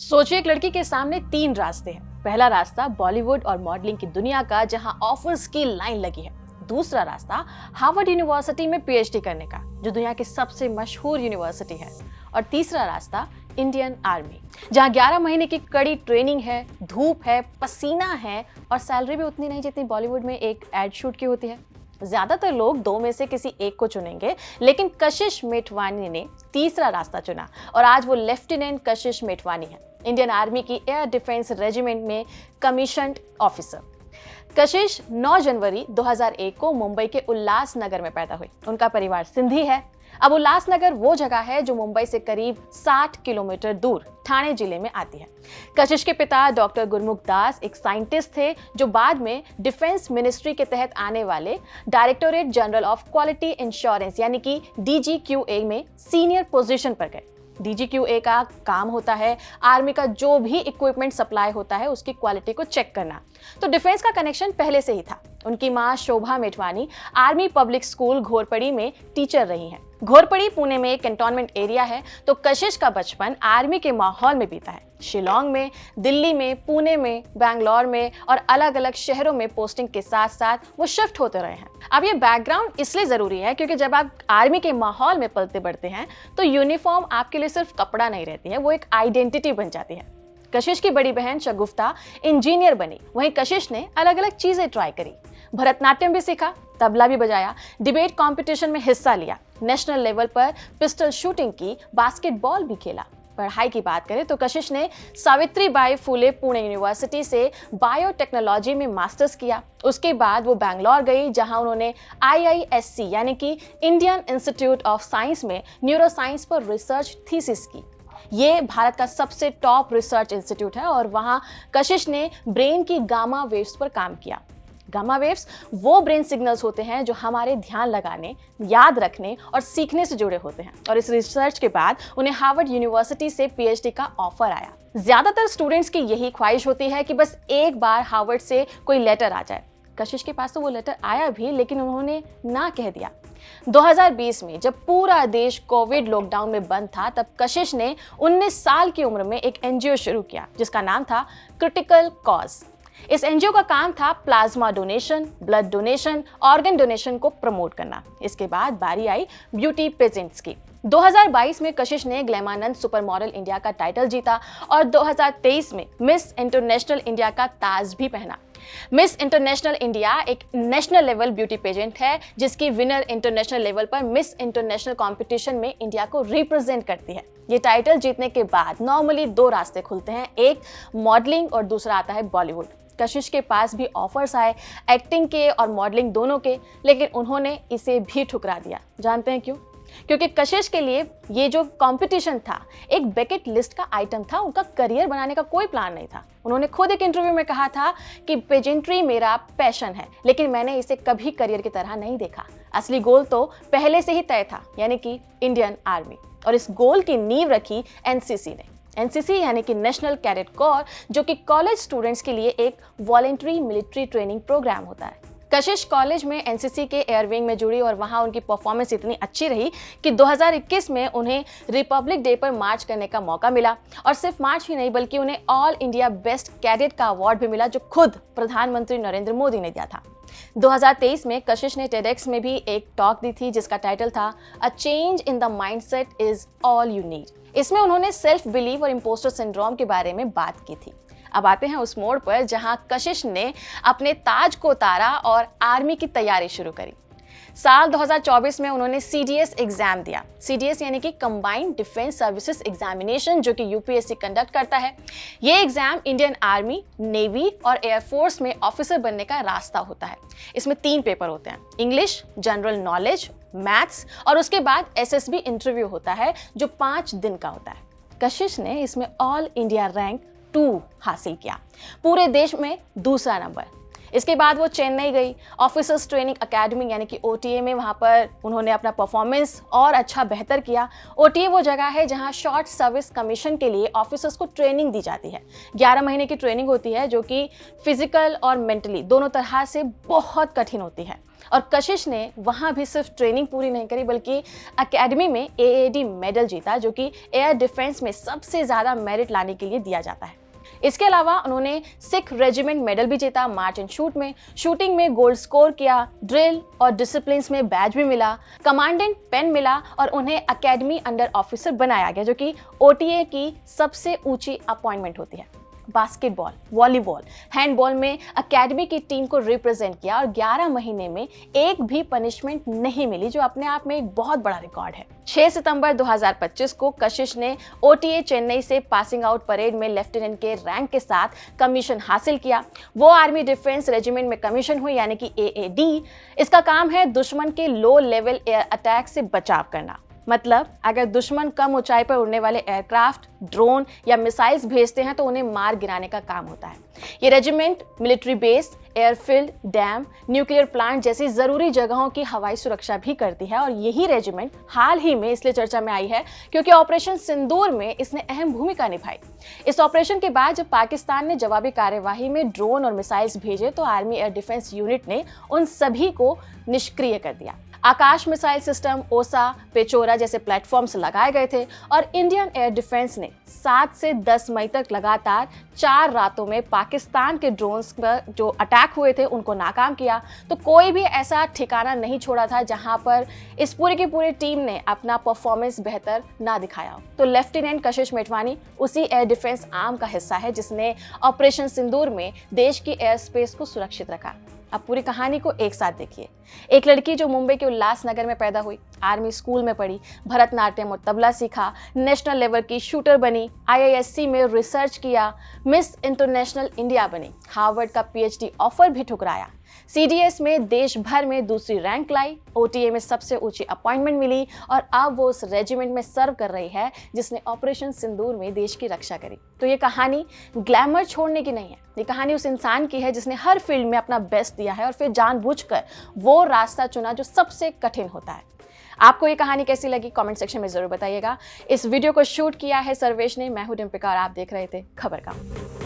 सोचिए एक लड़की के सामने तीन रास्ते हैं। पहला रास्ता बॉलीवुड और मॉडलिंग की दुनिया का, जहां ऑफर्स की लाइन लगी है। दूसरा रास्ता हार्वर्ड यूनिवर्सिटी में पीएचडी करने का, जो दुनिया की सबसे मशहूर यूनिवर्सिटी है। और तीसरा रास्ता इंडियन आर्मी, जहां 11 महीने की कड़ी ट्रेनिंग है, धूप है, पसीना है और सैलरी भी उतनी नहीं जितनी बॉलीवुड में एक एड शूट की होती है। ज्यादातर लोग दो में से किसी एक को चुनेंगे, लेकिन कशिश मेटवानी ने तीसरा रास्ता चुना और आज वो लेफ्टिनेंट कशिश मेटवानी है, इंडियन आर्मी की एयर डिफेंस रेजिमेंट में कमीशन्ड ऑफिसर। कशिश 9 जनवरी 2001 को मुंबई के उल्लासनगर में पैदा हुई। उनका परिवार सिंधी है। अब उल्लासनगर वो जगह है जो मुंबई से करीब 60 किलोमीटर दूर ठाणे जिले में आती है। कशिश के पिता डॉक्टर गुरमुख दास एक साइंटिस्ट थे, जो बाद में डिफेंस मिनिस्ट्री के तहत आने वाले directorate general of quality insurance यानी कि DGQA में सीनियर पोजीशन पर गए। DGQA का काम होता है आर्मी का जो भी इक्विपमेंट सप्लाई होता है उसकी क्वालिटी को चेक करना। तो डिफेंस का कनेक्शन पहले से ही था। उनकी मां शोभा मेटवानी आर्मी पब्लिक स्कूल घोरपड़ी में टीचर रही हैं। घोरपड़ी पुणे में कैंटोनमेंट एरिया है, तो कशिश का बचपन आर्मी के माहौल में बीता है। शिलोंग में, दिल्ली में, पुणे में, बैंगलोर में और अलग अलग शहरों में पोस्टिंग के साथ साथ वो शिफ्ट होते रहे हैं। अब ये बैकग्राउंड इसलिए जरूरी है क्योंकि जब आप आर्मी के माहौल में पलते बढ़ते हैं तो यूनिफॉर्म आपके लिए सिर्फ कपड़ा नहीं रहती है, वो एक आइडेंटिटी बन जाती है। कशिश की बड़ी बहन शगुफ्ता इंजीनियर बनी, वहीं कशिश ने अलग अलग चीजें ट्राई करी। भरतनाट्यम भी सीखा, तबला भी बजाया, डिबेट कंपटीशन में हिस्सा लिया, नेशनल लेवल पर पिस्टल शूटिंग की, बास्केटबॉल भी खेला। पढ़ाई की बात करें तो कशिश ने सावित्रीबाई फुले पुणे यूनिवर्सिटी से बायोटेक्नोलॉजी में मास्टर्स किया। उसके बाद वो बैंगलोर गई, जहां उन्होंने IISc यानी कि इंडियन इंस्टीट्यूट ऑफ साइंस में न्यूरोसाइंस पर रिसर्च थीसिस की। ये भारत का सबसे टॉप रिसर्च इंस्टीट्यूट है और वहां कशिश ने ब्रेन की गामा वेव्स पर काम किया। गामा वेव्स वो ब्रेन सिग्नल्स होते हैं जो हमारे ध्यान लगाने, याद रखने और सीखने से जुड़े होते हैं। और इस रिसर्च के बाद उन्हें हार्वर्ड यूनिवर्सिटी से पीएचडी का ऑफर आया। ज्यादातर स्टूडेंट्स की यही ख्वाहिश होती है कि बस एक बार हार्वर्ड से कोई लेटर आ जाए। कशिश के पास तो वो लेटर आया भी, लेकिन उन्होंने ना कह दिया। 2020 में जब पूरा देश कोविड लॉकडाउन में बंद था, तब कशिश ने 19 साल की उम्र में एक NGO शुरू किया जिसका नाम था क्रिटिकल कॉज। इस NGO का काम था plasma donation, blood donation, organ donation को प्रमोट करना। इसके बाद बारी आई ब्यूटी पेजेंट्स की। 2022 में कशिश ने ग्लैमानंद सुपर मॉडल इंडिया का टाइटल जीता और 2023 में मिस इंटरनेशनल इंडिया का ताज भी पहना। मिस इंटरनेशनल इंडिया एक नेशनल लेवल ब्यूटी पेजेंट है जिसकी विनर इंटरनेशनल लेवल पर मिस इंटरनेशनल कंपटीशन में इंडिया को रिप्रेजेंट करती है। ये टाइटल जीतने के बाद नॉर्मली दो रास्ते खुलते हैं, एक मॉडलिंग और दूसरा आता है बॉलीवुड। कशिश के पास भी ऑफर्स आए एक्टिंग के और मॉडलिंग दोनों के, लेकिन उन्होंने इसे भी ठुकरा दिया। जानते हैं क्यों? क्योंकि कशिश के लिए ये जो कंपटीशन था एक बकेट लिस्ट का आइटम था, उनका करियर बनाने का कोई प्लान नहीं था। उन्होंने खुद एक इंटरव्यू में कहा था कि पेजेंट्री मेरा पैशन है, लेकिन मैंने इसे कभी करियर की तरह नहीं देखा। असली गोल तो पहले से ही तय था, यानी कि इंडियन आर्मी। और इस गोल की नींव रखी NCC ने। NCC यानी कि नेशनल कैडेट कोर, जो कि कॉलेज स्टूडेंट्स के लिए एक वॉलेंट्री मिलिट्री ट्रेनिंग प्रोग्राम होता है। कशिश कॉलेज में NCC के एयर विंग में जुड़ी और वहां उनकी परफॉर्मेंस इतनी अच्छी रही कि 2021 में उन्हें रिपब्लिक डे पर मार्च करने का मौका मिला। और सिर्फ मार्च ही नहीं, बल्कि उन्हें ऑल इंडिया बेस्ट कैडेट का अवार्ड भी मिला, जो खुद प्रधानमंत्री नरेंद्र मोदी ने दिया था। 2023 में कशिश ने TEDx में भी एक टॉक दी थी जिसका टाइटल था a change in the mindset is all you need. इसमें उन्होंने सेल्फ बिलीव और इम्पोस्टर सिंड्रोम के बारे में बात की थी। अब आते हैं उस मोड़ पर जहां कशिश ने अपने ताज को उतारा और आर्मी की तैयारी शुरू करी। साल 2024 में उन्होंने CDS एग्जाम दिया। CDS यानी कि कंबाइंड डिफेंस सर्विसेज एग्जामिनेशन, जो कि UPSC कंडक्ट करता है। ये एग्जाम इंडियन आर्मी, नेवी और एयरफोर्स में ऑफिसर बनने का रास्ता होता है। इसमें 3 पेपर होते हैं, इंग्लिश, जनरल नॉलेज, मैथ्स और उसके बाद SSB इंटरव्यू होता है जो 5 दिन का होता है। कशिश ने इसमें ऑल इंडिया रैंक 2 हासिल किया, पूरे देश में दूसरा नंबर। इसके बाद वो चेन्नई गई, ऑफिसर्स ट्रेनिंग अकेडमी यानी कि OTA में वहाँ पर उन्होंने अपना परफॉर्मेंस और अच्छा बेहतर किया। OTA वो जगह है जहाँ शॉर्ट सर्विस कमीशन के लिए ऑफिसर्स को ट्रेनिंग दी जाती है। 11 महीने की ट्रेनिंग होती है जो कि फिजिकल और मेंटली दोनों तरह से बहुत कठिन होती है। और कशिश ने वहाँ भी सिर्फ ट्रेनिंग पूरी नहीं करी बल्कि एकेडमी में AAD मेडल जीता, जो कि एयर डिफेंस में सबसे ज़्यादा मेरिट लाने के लिए दिया जाता है। इसके अलावा उन्होंने सिख रेजिमेंट मेडल भी जीता मार्च एंड शूट में, शूटिंग में गोल्ड स्कोर किया, ड्रिल और डिसिप्लिन में बैज भी मिला, कमांडेंट पेन मिला और उन्हें एकेडमी अंडर ऑफिसर बनाया गया, जो कि OTA की सबसे ऊंची अपॉइंटमेंट होती है। बास्केटबॉल, वॉलीबॉल, हैंडबॉल में एकेडमी की टीम को रिप्रेजेंट किया और 11 महीने में एक भी पनिशमेंट नहीं मिली, जो अपने आप में एक बहुत बड़ा रिकॉर्ड है। 6 सितंबर 2025 को कशिश ने OTA चेन्नई से पासिंग आउट परेड में लेफ्टिनेंट के रैंक के साथ कमीशन हासिल किया। वो आर्मी डिफेंस रेजिमेंट में कमीशन हुई यानी कि AAD। इसका काम है दुश्मन के लो लेवल एयर अटैक से बचाव करना। मतलब अगर दुश्मन कम ऊंचाई पर उड़ने वाले एयरक्राफ्ट, ड्रोन या मिसाइल्स भेजते हैं तो उन्हें मार गिराने का काम होता है। ये regiment military base, airfield, dam, nuclear plant जैसी जरूरी जगहों की हवाई सुरक्षा भी करती है। और यही रेजिमेंट हाल ही में इसलिए चर्चा में आई है क्योंकि ऑपरेशन सिंदूर में इसने अहम भूमिका निभाई। इस ऑपरेशन के बाद जब पाकिस्तान ने जवाबी कार्यवाही में ड्रोन और मिसाइल्स भेजे तो आर्मी एयर डिफेंस यूनिट ने उन सभी को निष्क्रिय कर दिया। आकाश मिसाइल सिस्टम, ओसा, पेचोरा जैसे प्लेटफॉर्म्स लगाए गए थे और इंडियन एयर डिफेंस ने 7 से 10 मई तक लगातार 4 रातों में पाकिस्तान के ड्रोन्स पर जो अटैक हुए थे उनको नाकाम किया। तो कोई भी ऐसा ठिकाना नहीं छोड़ा था जहां पर इस पूरी की पूरी टीम ने अपना परफॉर्मेंस बेहतर ना दिखाया हो। तो लेफ्टिनेंट कशिश मेटवानी उसी एयर डिफेंस आर्म का हिस्सा है जिसने ऑपरेशन सिंदूर में देश की एयर स्पेस को सुरक्षित रखा। अब पूरी कहानी को एक साथ देखिए। एक लड़की जो मुंबई के उल्लासनगर में पैदा हुई, आर्मी स्कूल में पढ़ी, भरतनाट्यम और तबला सीखा, नेशनल लेवल की शूटर बनी, IISc में रिसर्च किया, मिस इंटरनेशनल इंडिया बनी, हार्वर्ड का PhD ऑफर भी ठुकराया, CDS में देश भर में दूसरी रैंक लाई, OTA में सबसे ऊंची अपॉइंटमेंट मिली और अब वो उस रेजिमेंट में सर्व कर रही है जिसने ऑपरेशन सिंदूर में देश की रक्षा करी। तो ये कहानी ग्लैमर छोड़ने की नहीं है, ये कहानी उस इंसान की है जिसने हर फील्ड में अपना बेस्ट दिया है और फिर जानबूझकर वो रास्ता चुना जो सबसे कठिन होता है। आपको ये कहानी कैसी लगी कमेंट सेक्शन में जरूर बताइएगा। इस वीडियो को शूट किया है सर्वेश ने, मैं हूं डिम्पिका और आप देख रहे थे खबर का।